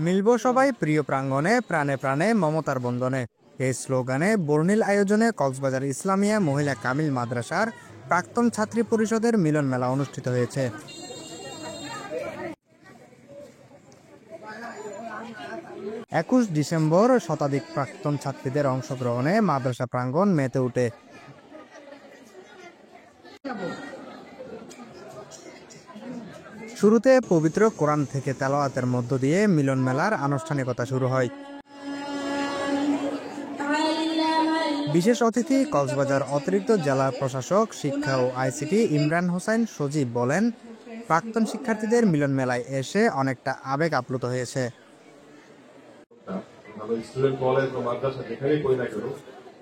মিলব সবাই প্রিয় প্রাঙ্গণে, প্রাণে প্রাণে মমতার বন্ধনে। এই স্লোগানে বর্ণিল আয়োজনে কক্সবাজার ইসলামিয়া মহিলা কামিল মাদ্রাসার প্রাক্তন ছাত্রী পরিষদের মিলন মেলা অনুষ্ঠিত হয়েছে। 21 ডিসেম্বর শতাধিক প্রাক্তন ছাত্রীদের অংশগ্রহণে মাদ্রাসা প্রাঙ্গণ মেতে ওঠে। শুরুতে পবিত্র কোরআন থেকে তেলাওয়াতের মধ্য দিয়ে মিলন মেলার আনুষ্ঠানিকতা শুরু হয়। বিশেষ অতিথি কক্সবাজার অতিরিক্ত জেলা প্রশাসক শিক্ষা ও আইসিটি ইমরান হোসেন সজীব বলেন, প্রাক্তন শিক্ষার্থীদের মিলন মেলায় এসে অনেকটা আবেগ আপ্লুত হয়েছে।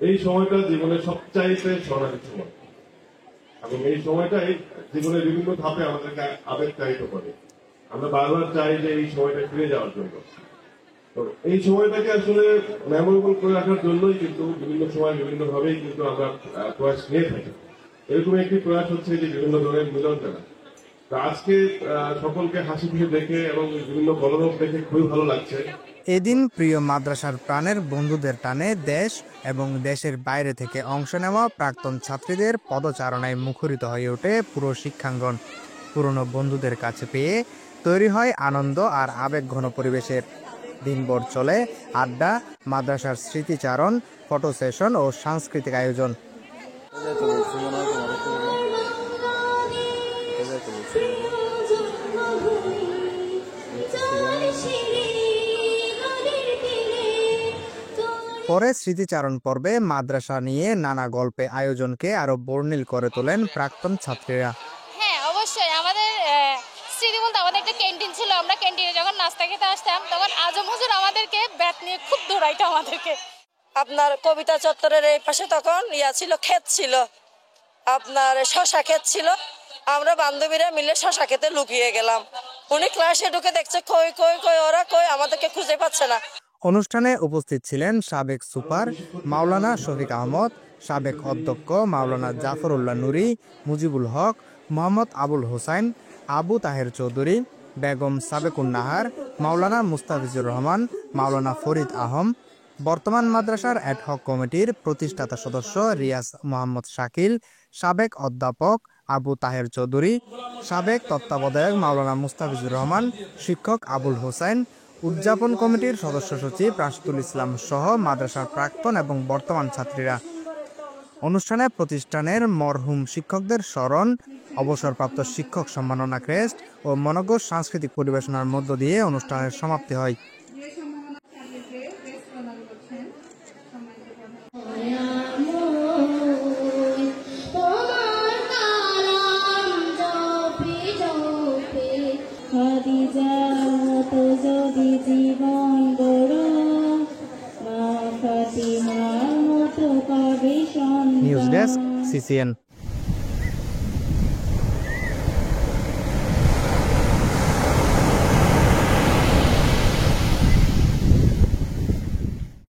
এই সময়টা জীবনের সবচাইতে স্মরণীয় সময় এবং এই সময়টাই জীবনের বিভিন্ন ধাপে আমাদেরকে আবেগতাড়িত করে। আমরা বারবার চাই যে এই সময়টা ফিরে যাওয়ার জন্য। তো এই সময়টাকে আসলে মেমোরেবল করে রাখার জন্যই কিন্তু বিভিন্ন সময় বিভিন্ন ভাবেই কিন্তু আমরা প্রয়াস নিয়ে থাকি। এরকম একটি প্রয়াস হচ্ছে যে বিভিন্ন ধরনের মিলন মেলা। তো আজকে সকলকে হাসি খুশি দেখে এবং বিভিন্ন কলরব দেখে খুবই ভালো লাগছে। এদিন প্রিয় মাদ্রাসার প্রাণের বন্ধুদের টানে দেশ এবং দেশের বাইরে থেকে অংশ নেওয়া প্রাক্তন ছাত্রীদের পদচারণায় মুখরিত হয়ে ওঠে পুরো শিক্ষাঙ্গন। পুরনো বন্ধুদের কাছে পেয়ে তৈরি হয় আনন্দ আর আবেগঘন পরিবেশের। দিনভর চলে আড্ডা, মাদ্রাসার স্মৃতিচারণ, ফটো সেশন ও সাংস্কৃতিক আয়োজন। পরে স্মৃতিচারণ পর্বে মাদ্রাসা নিয়ে নানা গল্পে আয়োজনকে আরো বর্ণিল করে তোলেন প্রাক্তন ছাত্রীরা। হ্যাঁ, অবশ্যই আমাদের স্মৃতি বলতে আমাদের একটা ক্যান্টিন ছিল। আমরা ক্যান্টিনে যখন নাস্তা খেতে আসতাম তখন আজম হুজুর আমাদেরকে ব্যাট নিয়ে খুব দৌড়াইতো আমাদেরকে। আপনার কবিতা চত্বরের এই পাশে তখন ছিল ক্ষেত ছিল, আপনার শশা ক্ষেত ছিল। আমরা বান্ধবীরা মিলে শশা খেতে লুকিয়ে গেলাম। উনি ক্লাসে ঢুকে দেখছে কই কই কই ওরা কই, আমাদেরকে খুঁজে পাচ্ছে না। অনুষ্ঠানে উপস্থিত ছিলেন সাবেক সুপার মাওলানা শফিক আহমদ, সাবেক অধ্যক্ষ মাওলানা জাফরউল্লাহ নুরি, মুজিবুল হক, মোহাম্মদ আবুল হোসাইন, আবু তাহের চৌধুরী, বেগম সাবেকুন নাহার, মাওলানা মুস্তাফিজুর রহমান, মাওলানা ফরিদ আহম, বর্তমান মাদ্রাসার অ্যাডহক কমিটির প্রতিষ্ঠাতা সদস্য রিয়াজ মোহাম্মদ শাকিল, সাবেক অধ্যাপক আবু তাহের চৌধুরী, সাবেক তত্ত্বাবধায়ক মাওলানা মুস্তাফিজুর রহমান, শিক্ষক আবুল হোসাইন, উদযাপন কমিটির সদস্য সচিব রাশিদুল ইসলাম সহ মাদ্রাসার প্রাক্তন এবং বর্তমান ছাত্রীরা। অনুষ্ঠানে প্রতিষ্ঠানের মরহুম শিক্ষকদের স্মরণ, অবসরপ্রাপ্ত শিক্ষক সম্মাননা ক্রেস্ট ও মনোজ্ঞ সাংস্কৃতিক পরিবেশনার মধ্য দিয়ে অনুষ্ঠানের সমাপ্তি হয়। News desk, CCN।